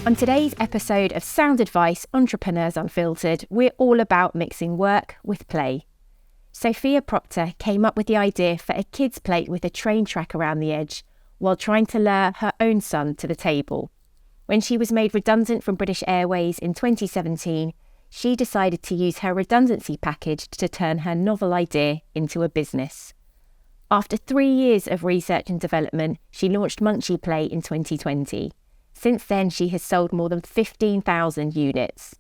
On today's episode of Sound Advice Entrepreneurs Unfiltered, we're all about mixing work with play. Sophia Procter came up with the idea for a kids' plate with a train track around the edge while trying to lure her own son to the table. When she was made redundant from British Airways in 2017, she decided to use her redundancy package to turn her novel idea into a business. After 3 years of research and development, she launched Munchy Play in 2020. Since then, she has sold more than 15,000 units.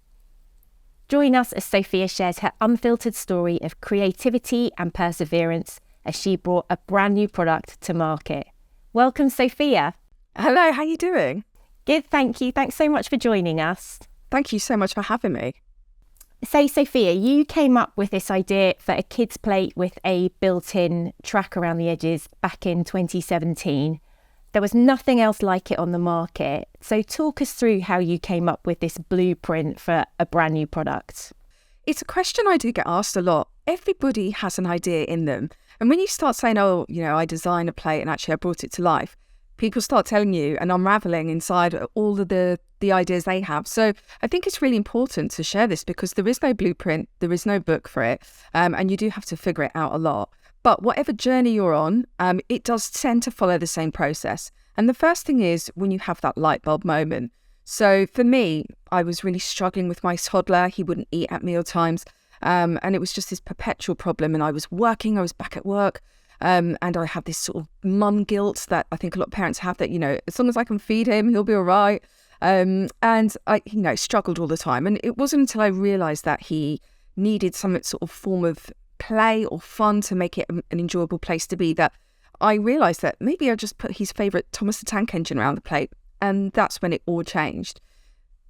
Join us as Sophia shares her unfiltered story of creativity and perseverance as she brought a brand new product to market. Welcome, Sophia. Hello, how are you doing? Good, thank you. Thanks so much for joining us. Thank you so much for having me. So, Sophia, you came up with this idea for a kids' plate with a built-in track around the edges back in 2017. There was nothing else like it on the market. So talk us through how you came up with this blueprint for a brand new product. It's a question I do get asked a lot. Everybody has an idea in them. And when you start saying, I designed a plate and actually I brought it to life, people start telling you and unraveling inside all of the ideas they have. So I think it's really important to share this because there is no blueprint, there is no book for it, and you do have to figure it out a lot. But whatever journey you're on, it does tend to follow the same process. And the first thing is when you have that light bulb moment. So for me, I was really struggling with my toddler. He wouldn't eat at mealtimes. And it was just this perpetual problem. And I was back at work. And I had this sort of mum guilt that I think a lot of parents have that, as long as I can feed him, he'll be all right. And I, struggled all the time. And it wasn't until I realised that he needed some sort of form of play or fun to make it an enjoyable place to be that I realised that maybe I just put his favourite Thomas the Tank Engine around the plate, and that's when it all changed.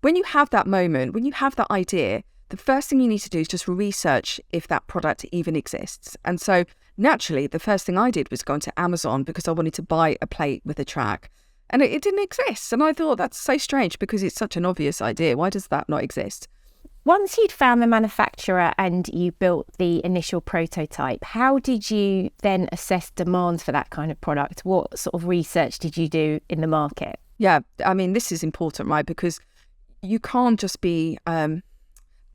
When you have that moment, when you have that idea, the first thing you need to do is just research if that product even exists. And so naturally, the first thing I did was go onto Amazon because I wanted to buy a plate with a track, and it didn't exist. And I thought that's so strange because it's such an obvious idea. Why does that not exist? Once you'd found the manufacturer and you built the initial prototype, how did you then assess demand for that kind of product? What sort of research did you do in the market? Yeah, I mean, this is important, right? Because you can't just be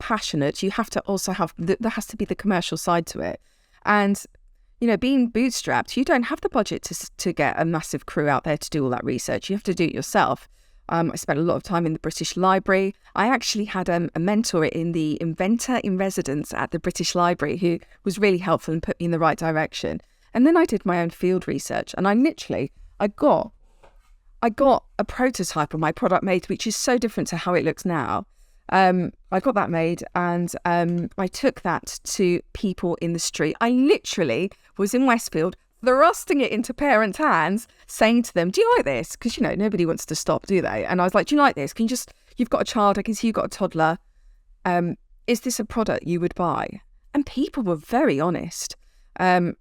passionate. You have to also there has to be the commercial side to it. And, being bootstrapped, you don't have the budget to get a massive crew out there to do all that research. You have to do it yourself. I spent a lot of time in the British Library. I actually had a mentor in the Inventor in Residence at the British Library who was really helpful and put me in the right direction. And then I did my own field research, and I got a prototype of my product made, which is so different to how it looks now. I got that made, and I took that to people in the street. I literally was in Westfield, thrusting it into parents' hands, saying to them, do you like this? Because, nobody wants to stop, do they? And I was like, do you like this? You've got a child, I can see you've got a toddler. Is this a product you would buy? And people were very honest. A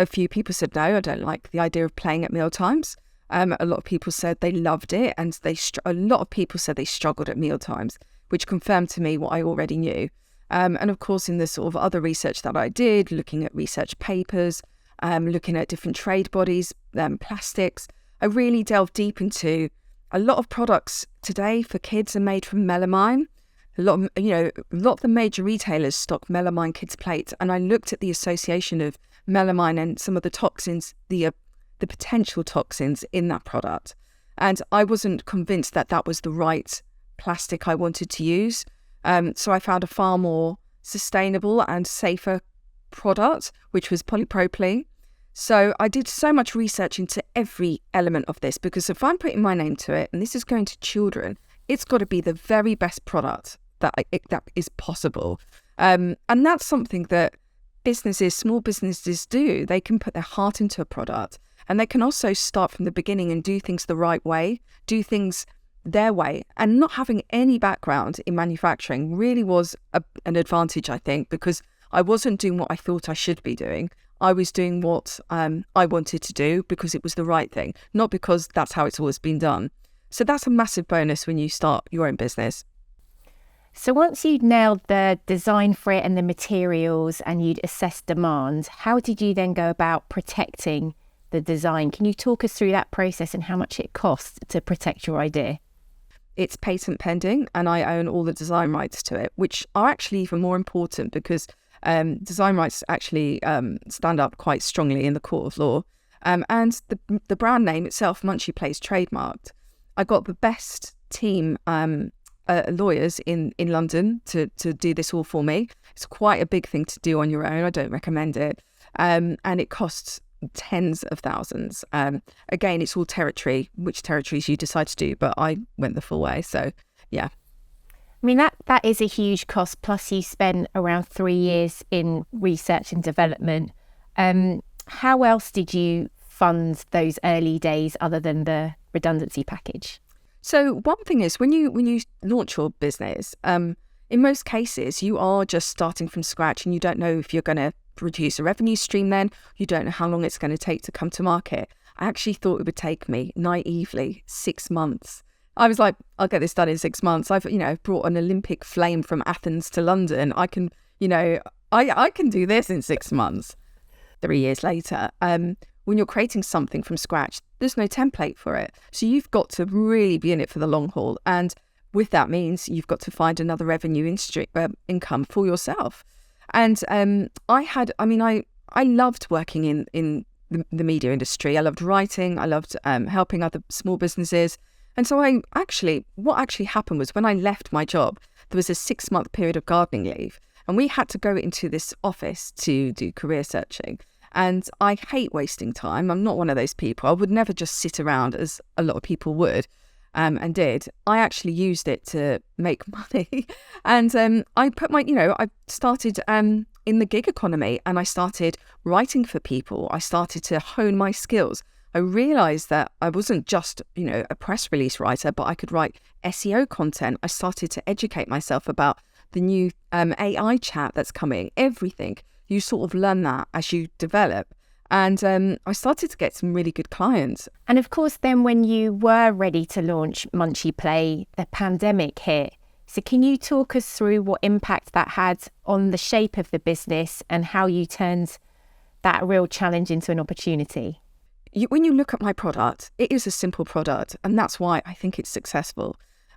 few people said, no, I don't like the idea of playing at mealtimes. A lot of people said they loved it, and a lot of people said they struggled at mealtimes, which confirmed to me what I already knew. And of course, in the sort of other research that I did, looking at research papers, looking at different trade bodies, plastics, I really delved deep into a lot of products today for kids are made from melamine. A lot of the major retailers stock melamine kids plates, and I looked at the association of melamine and some of the toxins, the potential toxins in that product, and I wasn't convinced that that was the right plastic I wanted to use. So I found a far more sustainable and safer product, which was polypropylene. So I did so much research into every element of this, because if I'm putting my name to it and this is going to children, it's got to be the very best product that is possible. And that's something that small businesses do. They can put their heart into a product, and they can also start from the beginning and do things the right way, do things their way. And not having any background in manufacturing really was an advantage, I think, because I wasn't doing what I thought I should be doing. I was doing what I wanted to do because it was the right thing, not because that's how it's always been done. So that's a massive bonus when you start your own business. So once you'd nailed the design for it and the materials and you'd assessed demand, how did you then go about protecting the design? Can you talk us through that process and how much it costs to protect your idea? It's patent pending, and I own all the design rights to it, which are actually even more important because design rights actually stand up quite strongly in the court of law. And the brand name itself, Munchy Play, is trademarked. I got the best team lawyers in London to do this all for me. It's quite a big thing to do on your own. I don't recommend it. And it costs tens of thousands. Again, it's all territory, which territories you decide to do, but I went the full way. So, yeah. I mean, that is a huge cost. Plus, you spent around 3 years in research and development. How else did you fund those early days other than the redundancy package? So one thing is when you launch your business, in most cases, you are just starting from scratch and you don't know if you're going to produce a revenue stream then. You don't know how long it's going to take to come to market. I actually thought it would take me, naively, 6 months. I was like, I'll get this done in 6 months. I've, brought an Olympic flame from Athens to London. I can, I can do this in 6 months. 3 years later, when you're creating something from scratch, there's no template for it. So you've got to really be in it for the long haul. And with that means you've got to find another revenue income for yourself. And I loved working in the media industry. I loved writing. I loved helping other small businesses. And so what actually happened was when I left my job, there was a 6-month period of gardening leave. And we had to go into this office to do career searching. And I hate wasting time. I'm not one of those people. I would never just sit around as a lot of people would and did. I actually used it to make money. And I started in the gig economy and I started writing for people. I started to hone my skills. I realised that I wasn't just, a press release writer, but I could write SEO content. I started to educate myself about the new AI chat that's coming, everything. You sort of learn that as you develop. And I started to get some really good clients. And of course, then when you were ready to launch Munchy Play, the pandemic hit. So can you talk us through what impact that had on the shape of the business and how you turned that real challenge into an opportunity? When you look at my product, it is a simple product, and that's why I think it's successful.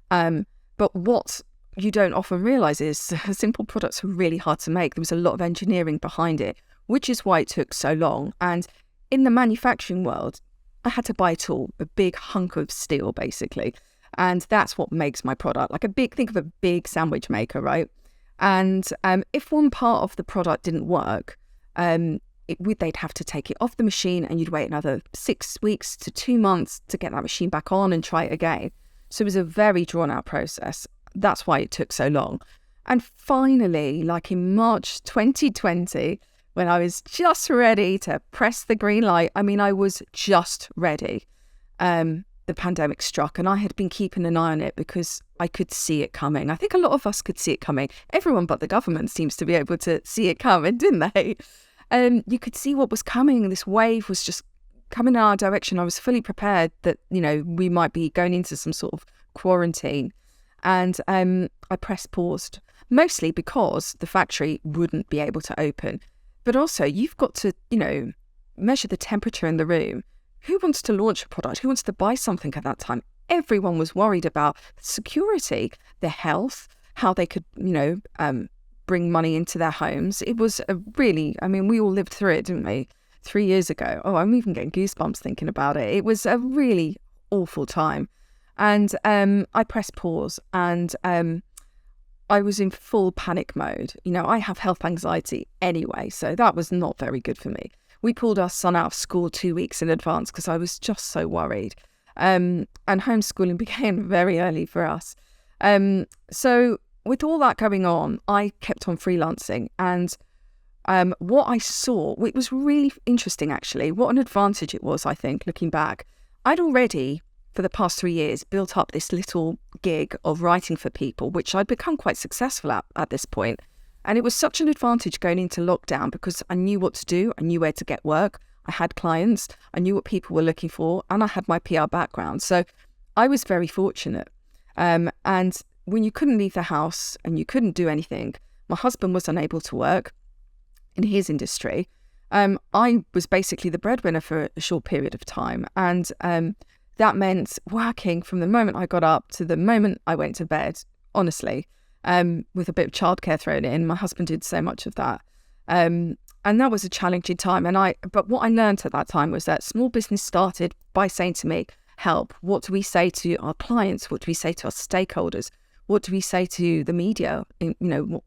But what you don't often realise is simple products are really hard to make. There was a lot of engineering behind it, which is why it took so long. And in the manufacturing world, I had to buy a tool, a big hunk of steel, basically. And that's what makes my product. Think of a big sandwich maker, right? And if one part of the product didn't work, they'd have to take it off the machine and you'd wait another 6 weeks to 2 months to get that machine back on and try it again. So it was a very drawn out process. That's why it took so long. And finally, in March 2020, when I was just ready to press the green light, I was just ready. The pandemic struck and I had been keeping an eye on it because I could see it coming. I think a lot of us could see it coming. Everyone but the government seems to be able to see it coming, didn't they? You could see what was coming. This wave was just coming in our direction. I was fully prepared that, we might be going into some sort of quarantine. And I pressed paused, mostly because the factory wouldn't be able to open. But also, you've got to, measure the temperature in the room. Who wants to launch a product? Who wants to buy something at that time? Everyone was worried about security, their health, how they could, bring money into their homes. It was a really, we all lived through it, didn't we? 3 years ago. Oh, I'm even getting goosebumps thinking about it. It was a really awful time. And I pressed pause and I was in full panic mode. I have health anxiety anyway, so that was not very good for me. We pulled our son out of school 2 weeks in advance because I was just so worried. And homeschooling began very early for us. So with all that going on, I kept on freelancing. And what I saw, it was really interesting, actually. What an advantage it was, I think, looking back. I'd already, for the past 3 years, built up this little gig of writing for people, which I'd become quite successful at this point. And it was such an advantage going into lockdown because I knew what to do. I knew where to get work. I had clients. I knew what people were looking for. And I had my PR background. So I was very fortunate. And when you couldn't leave the house and you couldn't do anything, my husband was unable to work in his industry. I was basically the breadwinner for a short period of time. And that meant working from the moment I got up to the moment I went to bed, honestly, with a bit of childcare thrown in. My husband did so much of that. And that was a challenging time. But what I learned at that time was that small business started by saying to me, help, what do we say to our clients? What do we say to our stakeholders? What do we say to the media? And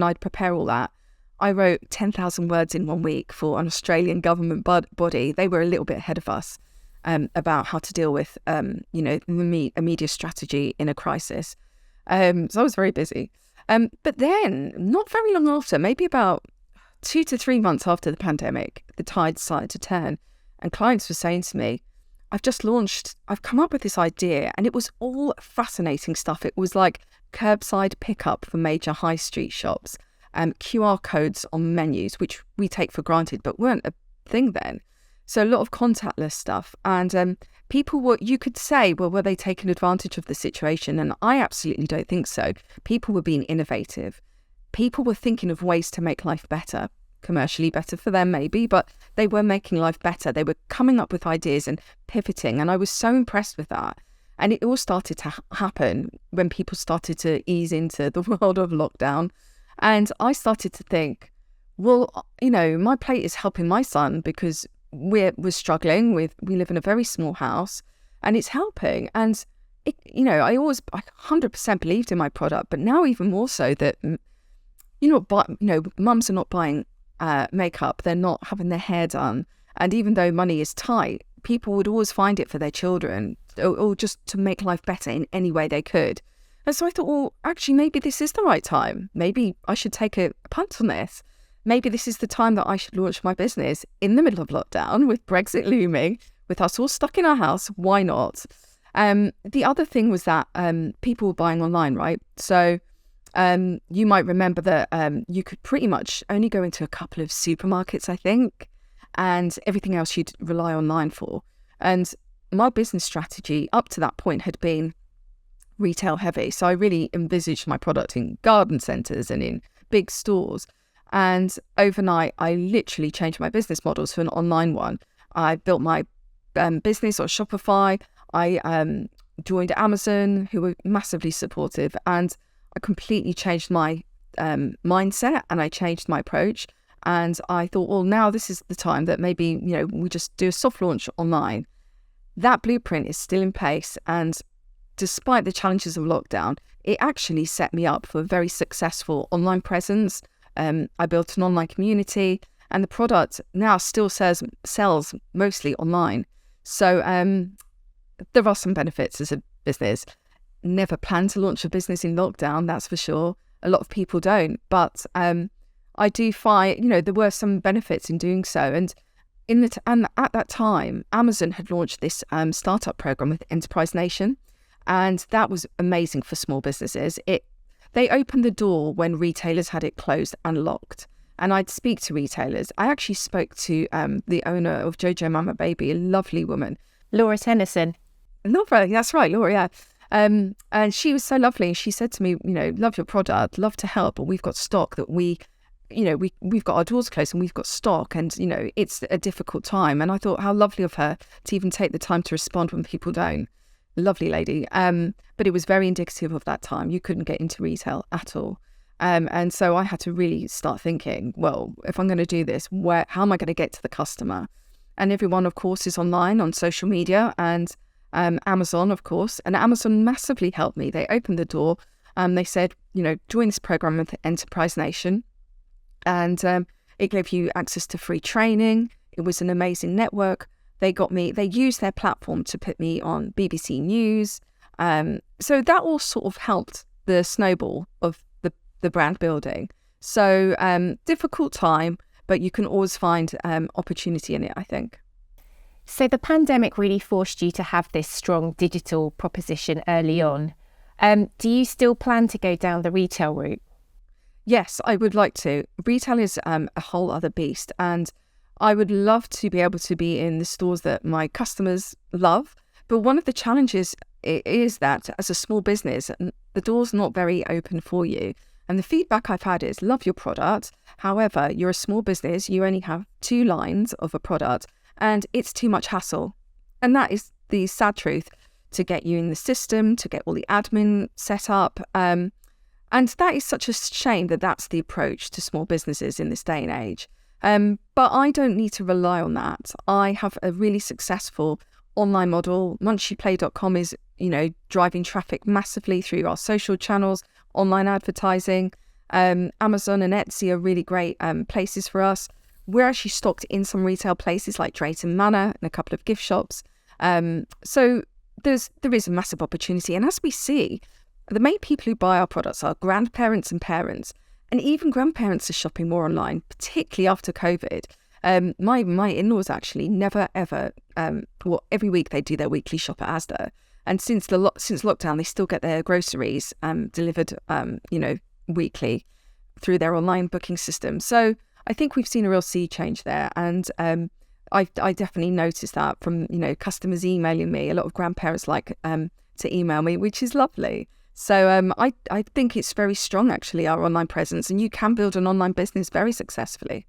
I'd prepare all that. I wrote 10,000 words in 1 week for an Australian government body. They were a little bit ahead of us about how to deal with, a media strategy in a crisis. So I was very busy. But then, not very long after, maybe about 2 to 3 months after the pandemic, the tide started to turn. And clients were saying to me, I've come up with this idea, and it was all fascinating stuff. It was like curbside pickup for major high street shops, QR codes on menus, which we take for granted, but weren't a thing then. So a lot of contactless stuff. And people you could say, well, were they taking advantage of the situation? And I absolutely don't think so. People were being innovative. People were thinking of ways to make life better, commercially better for them maybe, but they were making life better. They were coming up with ideas and pivoting. And I was so impressed with that. And it all started to happen when people started to ease into the world of lockdown. And I started to think, well, my plate is helping my son because we're struggling we live in a very small house, and it's helping. And I 100% believed in my product, but now even more so that mums are not buying makeup, they're not having their hair done, and even though money is tight, people would always find it for their children or just to make life better in any way they could. And so I thought, well, actually, maybe this is the right time. Maybe I should take a punt on this. Maybe this is the time that I should launch my business in the middle of lockdown with Brexit looming, with us all stuck in our house. Why not? The other thing was that people were buying online, right? So you might remember that you could pretty much only go into a couple of supermarkets, I think, and everything else you'd rely online for. And my business strategy up to that point had been retail heavy. So I really envisaged my product in garden centres and in big stores. And overnight, I literally changed my business model to an online one. I built my business on Shopify. I joined Amazon, who were massively supportive. And I completely changed my mindset, and I changed my approach. And I thought, well, now this is the time that maybe, we just do a soft launch online. That blueprint is still in place. And despite the challenges of lockdown, it actually set me up for a very successful online presence. I built an online community, and the product now still sells mostly online. So there are some benefits as a business. Never planned to launch a business in lockdown, that's for sure. A lot of people don't, but I do find, there were some benefits in doing so. And at that time, Amazon had launched this startup program with Enterprise Nation, and that was amazing for small businesses. They opened the door when retailers had it closed and locked. And I'd speak to retailers. I actually spoke to the owner of Jojo Mama Baby, a lovely woman. Laura Tennyson. Laura, that's right, Laura, yeah. And she was so lovely. She said to me, love your product, love to help, but we've got stock that we've got our doors closed and we've got stock, and, it's a difficult time. And I thought how lovely of her to even take the time to respond when people don't. Lovely lady. But it was very indicative of that time. You couldn't get into retail at all. And so I had to really start thinking, well, if I'm going to do this, how am I going to get to the customer? And everyone, of course, is online on social media, and Amazon, of course. And Amazon massively helped me. They opened the door. They said, join this program with Enterprise Nation. And it gave you access to free training. It was an amazing network. They used their platform to put me on BBC News. So that all sort of helped the snowball of the brand building. So difficult time, but you can always find opportunity in it, I think. So the pandemic really forced you to have this strong digital proposition early on. Do you still plan to go down the retail route? Yes, I would like to. Retail is a whole other beast, and I would love to be able to be in the stores that my customers love. But one of the challenges is that as a small business, the door's not very open for you. And the feedback I've had is, love your product. However, you're a small business, you only have 2 lines of a product, and it's too much hassle. And that is the sad truth, to get you in the system, to get all the admin set up. And that is such a shame that that's the approach to small businesses in this day and age. But I don't need to rely on that. I have a really successful online model. Munchyplay.com is, driving traffic massively through our social channels, online advertising. Amazon and Etsy are really great places for us. We're actually stocked in some retail places like Drayton Manor and a couple of gift shops. So there is a massive opportunity. And as we see, the main people who buy our products are grandparents and parents. And even grandparents are shopping more online, particularly after COVID. My in-laws actually never ever, every week they do their weekly shop at Asda. And since lockdown, they still get their groceries delivered, weekly through their online booking system. So I think we've seen a real sea change there. And I definitely noticed that from, customers emailing me. A lot of grandparents like to email me, which is lovely. So I think it's very strong, actually, our online presence, and you can build an online business very successfully.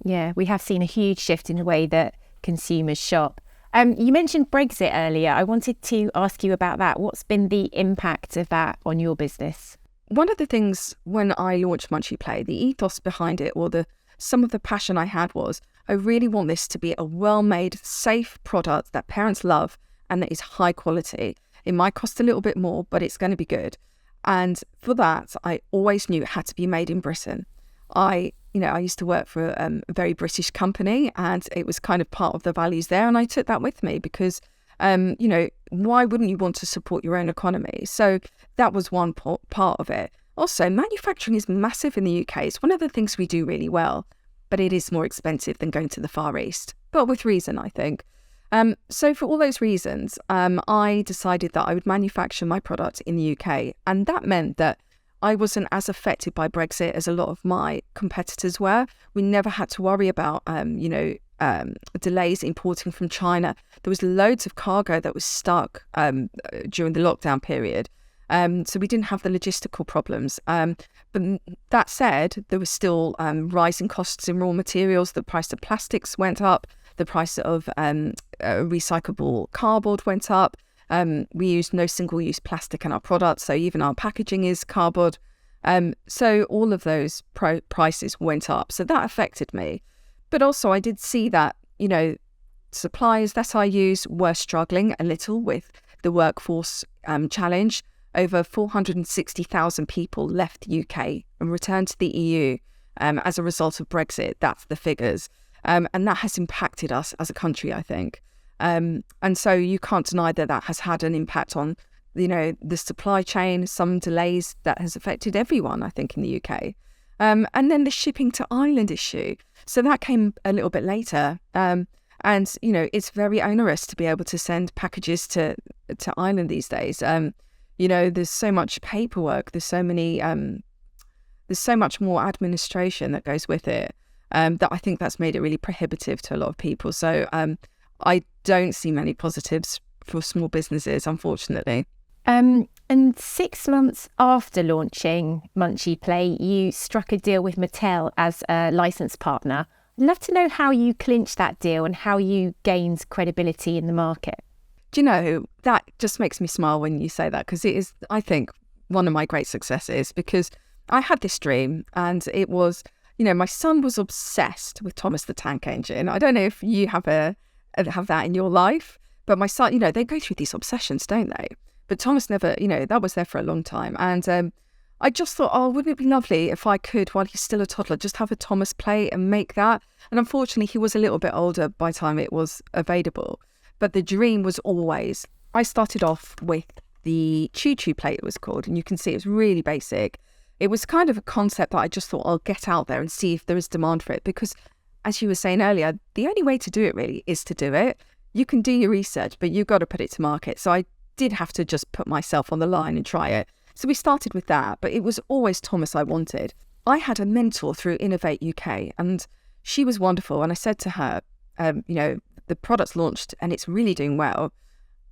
Yeah, we have seen a huge shift in the way that consumers shop. You mentioned Brexit earlier. I wanted to ask you about that. What's been the impact of that on your business? One of the things when I launched Munchy Play, the ethos behind it, or some of the passion I had was, I really want this to be a well-made, safe product that parents love and that is high quality. It might cost a little bit more, but it's going to be good. And for that, I always knew it had to be made in Britain. I used to work for a very British company, and it was kind of part of the values there. And I took that with me because, why wouldn't you want to support your own economy? So that was one part of it. Also, manufacturing is massive in the UK. It's one of the things we do really well, but it is more expensive than going to the Far East, but with reason, I think. So for all those reasons, I decided that I would manufacture my product in the UK. And that meant that I wasn't as affected by Brexit as a lot of my competitors were. We never had to worry about, delays importing from China. There was loads of cargo that was stuck during the lockdown period. So we didn't have the logistical problems. But that said, there was still rising costs in raw materials. The price of plastics went up. The price of recyclable cardboard went up. We use no single-use plastic in our products, so even our packaging is cardboard. So all of those prices went up. So that affected me. But also I did see that, suppliers that I use were struggling a little with the workforce challenge. Over 460,000 people left the UK and returned to the EU as a result of Brexit. That's the figures. And that has impacted us as a country, I think. And so you can't deny that has had an impact on, the supply chain, some delays that has affected everyone, I think, in the UK. And then the shipping to Ireland issue. So that came a little bit later. And, it's very onerous to be able to send packages to Ireland these days. There's so much paperwork. There's so much more administration that goes with it. That I think that's made it really prohibitive to a lot of people. So I don't see many positives for small businesses, unfortunately. And 6 months after launching Munchy Play, you struck a deal with Mattel as a license partner. I'd love to know how you clinched that deal and how you gained credibility in the market. Do you know, that just makes me smile when you say that, because it is, I think, one of my great successes, because I had this dream and it was, my son was obsessed with Thomas the Tank Engine. I don't know if you have that in your life, but my son, they go through these obsessions, don't they? But Thomas never, that was there for a long time. And I just thought, wouldn't it be lovely if I could, while he's still a toddler, just have a Thomas play and make that? And unfortunately, he was a little bit older by the time it was available. But the dream was always, I started off with the Choo Choo plate, it was called, and you can see it was really basic. It was kind of a concept that I just thought I'll get out there and see if there is demand for it, because as you were saying earlier, the only way to do it really is to do it. You can do your research, but you've got to put it to market. So I did have to just put myself on the line and try it. So we started with that, but it was always Thomas I wanted. I had a mentor through Innovate UK, and she was wonderful. And I said to her, the product's launched and it's really doing well,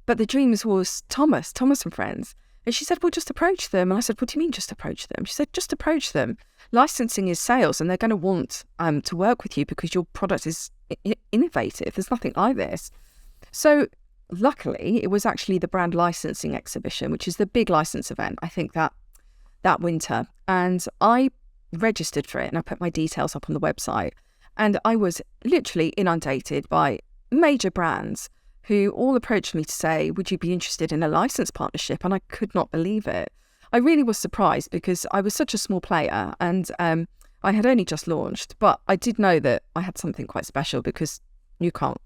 but the dream was Thomas and friends. And she said, well, just approach them. And I said, what do you mean just approach them? She said, just approach them. Licensing is sales, and they're going to want to work with you because your product is innovative. There's nothing like this. So luckily, it was actually the brand licensing exhibition, which is the big license event, I think that winter. And I registered for it and I put my details up on the website. And I was literally inundated by major brands who all approached me to say, would you be interested in a license partnership? And I could not believe it. I really was surprised because I was such a small player and I had only just launched, but I did know that I had something quite special because you can't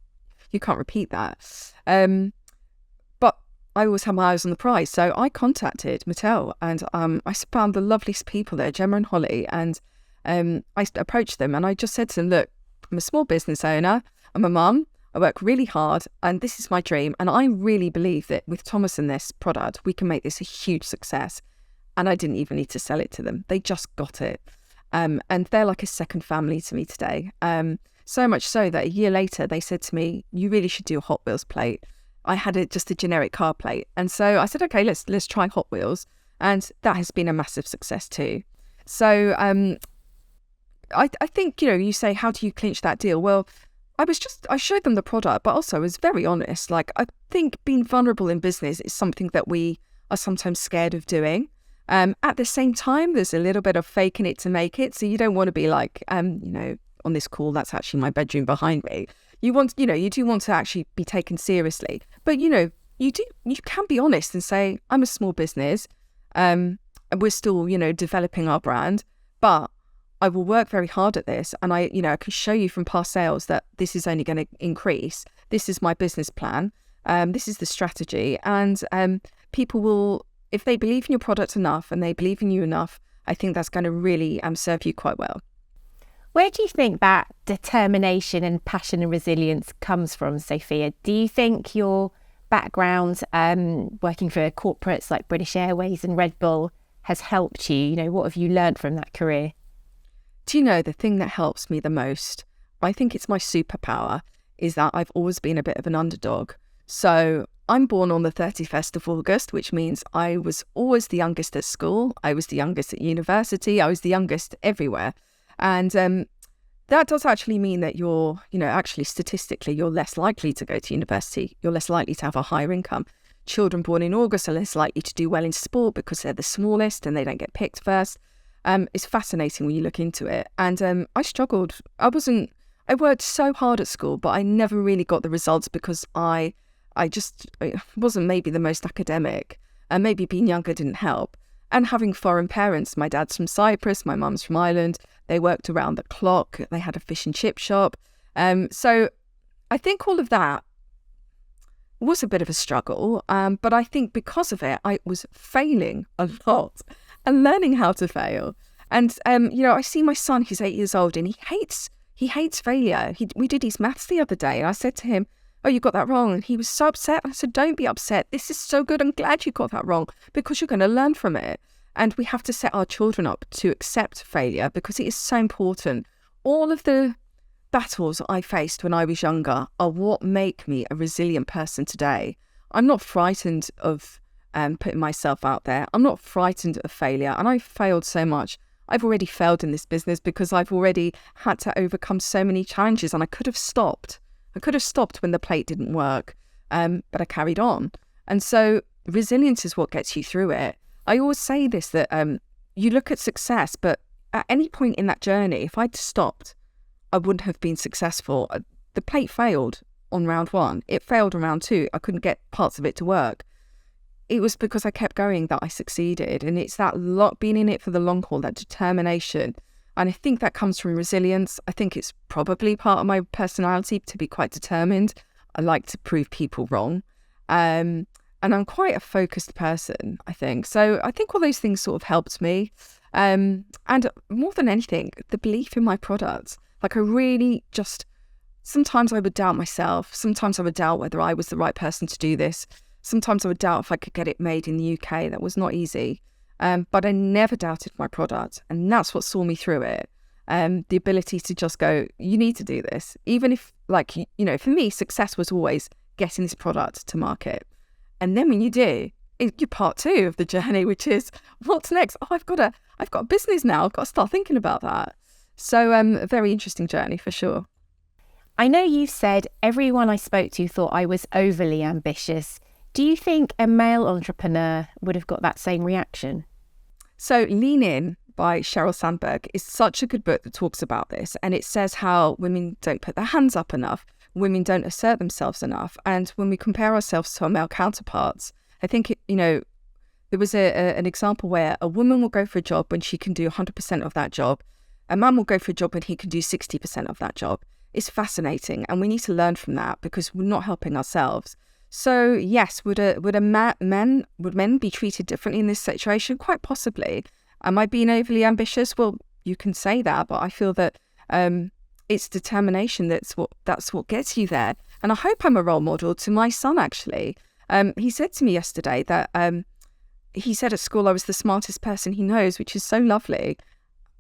repeat that. But I always had my eyes on the prize. So I contacted Mattel and I found the loveliest people there, Gemma and Holly, and I approached them and I just said to them, look, I'm a small business owner, I'm a mum, I work really hard and this is my dream. And I really believe that with Thomas and this product, we can make this a huge success. And I didn't even need to sell it to them. They just got it. And they're like a second family to me today. So much so that a year later, they said to me, you really should do a Hot Wheels plate. I had just a generic car plate. And so I said, okay, let's try Hot Wheels. And that has been a massive success too. So I think, you say, how do you clinch that deal? Well, I showed them the product, but also I was very honest. Like, I think being vulnerable in business is something that we are sometimes scared of doing. At the same time, there's a little bit of faking it to make it. So you don't want to be like, on this call, that's actually my bedroom behind me. You do want to actually be taken seriously. But, you can be honest and say, I'm a small business. And we're still, developing our brand, but I will work very hard at this. And I can show you from past sales that this is only going to increase. This is my business plan. This is the strategy. And people will, if they believe in your product enough and they believe in you enough, I think that's going to really serve you quite well. Where do you think that determination and passion and resilience comes from, Sophia? Do you think your background working for corporates like British Airways and Red Bull has helped you? What have you learned from that career? Do you know the thing that helps me the most? I think it's my superpower, is that I've always been a bit of an underdog. So I'm born on the 31st of August, which means I was always the youngest at school. I was the youngest at university. I was the youngest everywhere. And that does actually mean that you're, actually statistically, you're less likely to go to university. You're less likely to have a higher income. Children born in August are less likely to do well in sport because they're the smallest and they don't get picked first. It's fascinating when you look into it. And I struggled. I worked so hard at school, but I never really got the results because I wasn't maybe the most academic, and maybe being younger didn't help. And having foreign parents, my dad's from Cyprus, my mum's from Ireland, they worked around the clock, they had a fish and chip shop. So I think all of that was a bit of a struggle, but I think because of it, I was failing a lot and learning how to fail. And, I see my son, he's 8 years old, and he hates failure. We did his maths the other day, and I said to him, oh, you got that wrong. And he was so upset. I said, don't be upset. This is so good. I'm glad you got that wrong because you're going to learn from it. And we have to set our children up to accept failure because it is so important. All of the battles I faced when I was younger are what make me a resilient person today. I'm not frightened of putting myself out there. I'm not frightened of failure. And I've failed so much. I've already failed in this business because I've already had to overcome so many challenges, and I could have stopped. I could have stopped when the plate didn't work, but I carried on. And so resilience is what gets you through it. I always say this, that you look at success, but at any point in that journey, if I'd stopped, I wouldn't have been successful. The plate failed on round 1. It failed on round 2. I couldn't get parts of it to work. It was because I kept going that I succeeded. And it's that being in it for the long haul, that determination. And I think that comes from resilience. I think it's probably part of my personality to be quite determined. I like to prove people wrong. And I'm quite a focused person, I think. So I think all those things sort of helped me. And more than anything, the belief in my product. Like I really just, sometimes I would doubt myself. Sometimes I would doubt whether I was the right person to do this. Sometimes I would doubt if I could get it made in the UK. That was not easy. But I never doubted my product, and that's what saw me through it. The ability to just go, you need to do this. Even if, for me, success was always getting this product to market. And then when you do, you're part 2 of the journey, which is, what's next? Oh, I've got a business now. I've got to start thinking about that. So a very interesting journey for sure. I know you've said everyone I spoke to thought I was overly ambitious. Do you think a male entrepreneur would have got that same reaction? So Lean In by Sheryl Sandberg is such a good book that talks about this. And it says how women don't put their hands up enough, women don't assert themselves enough. And when we compare ourselves to our male counterparts, I think, there was an example where a woman will go for a job when she can do 100% of that job. A man will go for a job when he can do 60% of that job. It's fascinating. And we need to learn from that because we're not helping ourselves. So yes, would men be treated differently in this situation? Quite possibly. Am I being overly ambitious? Well, you can say that, but I feel that it's determination that's what gets you there. And I hope I'm a role model to my son, actually. He said to me yesterday that he said at school I was the smartest person he knows, which is so lovely.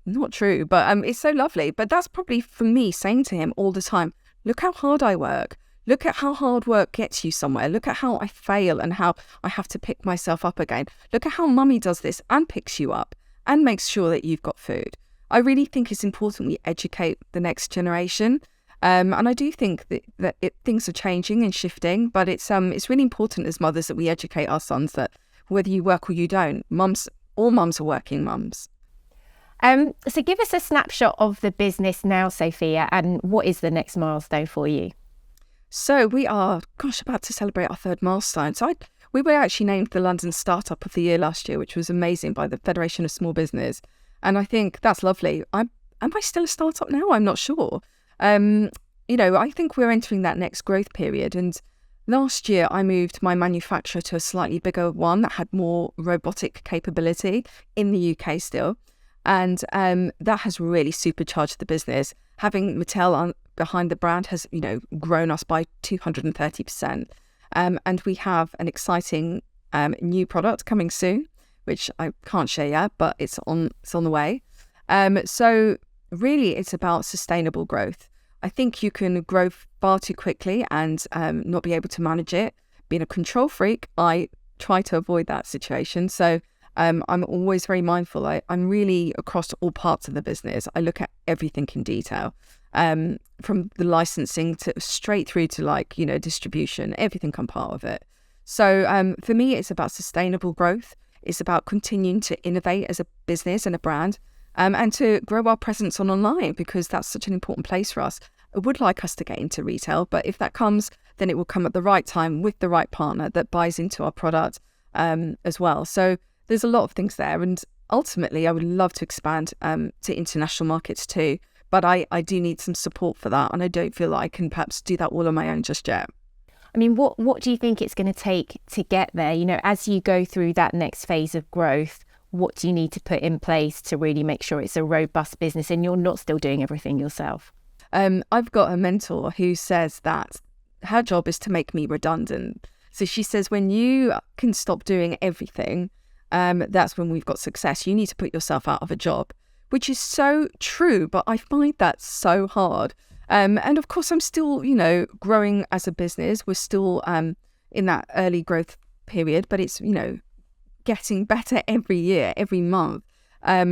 Not true, but it's so lovely. But that's probably for me saying to him all the time, look how hard I work. Look at how hard work gets you somewhere. Look at how I fail and how I have to pick myself up again. Look at how mummy does this and picks you up and makes sure that you've got food. I really think it's important we educate the next generation. And I do think that things are changing and shifting, but it's really important as mothers that we educate our sons that whether you work or you don't, all mums are working mums. So give us a snapshot of the business now, Sophia, and what is the next milestone for you? So we are, about to celebrate our third milestone. So we were actually named the London Startup of the Year last year, which was amazing by the Federation of Small Business. And I think that's lovely. Am I still a startup now? I'm not sure. I think we're entering that next growth period. And last year, I moved my manufacturer to a slightly bigger one that had more robotic capability in the UK still. And that has really supercharged the business. Having Mattel behind the brand has, grown us by 230%. And we have an exciting new product coming soon, which I can't share yet, but it's on the way. So really, it's about sustainable growth. I think you can grow far too quickly and not be able to manage it. Being a control freak, I try to avoid that situation. So I'm always very mindful. I'm really across all parts of the business. I look at everything in detail, from the licensing to straight through to distribution. Everything I'm part of it. So for me, it's about sustainable growth. It's about continuing to innovate as a business and a brand, and to grow our presence online because that's such an important place for us. I would like us to get into retail, but if that comes, then it will come at the right time with the right partner that buys into our product as well. So there's a lot of things there. And ultimately, I would love to expand to international markets too. But I do need some support for that. And I don't feel like I can perhaps do that all on my own just yet. I mean, what do you think it's going to take to get there? As you go through that next phase of growth, what do you need to put in place to really make sure it's a robust business and you're not still doing everything yourself? I've got a mentor who says that her job is to make me redundant. So she says, when you can stop doing everything, that's when we've got success. You need to put yourself out of a job, which is so true, but I find that so hard. And of course, I'm still, growing as a business. We're still in that early growth period, but it's, getting better every year, every month.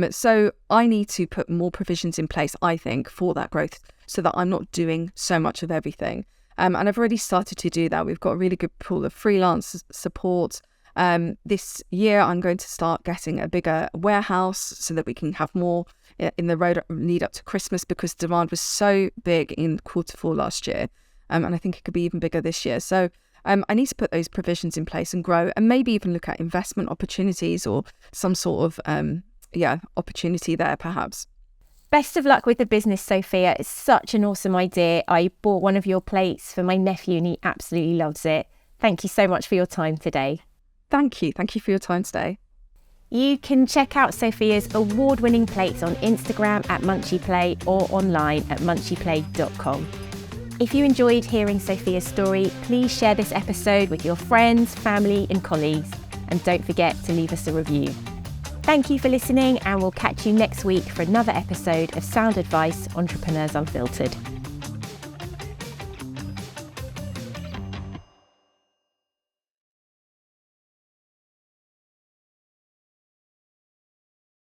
So I need to put more provisions in place, I think, for that growth so that I'm not doing so much of everything. And I've already started to do that. We've got a really good pool of freelance support. This year, I'm going to start getting a bigger warehouse so that we can have more in the road lead up to Christmas because demand was so big in Q4 last year. And I think it could be even bigger this year. So I need to put those provisions in place and grow and maybe even look at investment opportunities or some sort of, opportunity there perhaps. Best of luck with the business, Sophia. It's such an awesome idea. I bought one of your plates for my nephew and he absolutely loves it. Thank you so much for your time today. Thank you. Thank you for your time today. You can check out Sophia's award-winning plates on Instagram at munchyplay or online at munchyplay.com. If you enjoyed hearing Sophia's story, please share this episode with your friends, family and colleagues. And don't forget to leave us a review. Thank you for listening and we'll catch you next week for another episode of Sound Advice Entrepreneurs Unfiltered.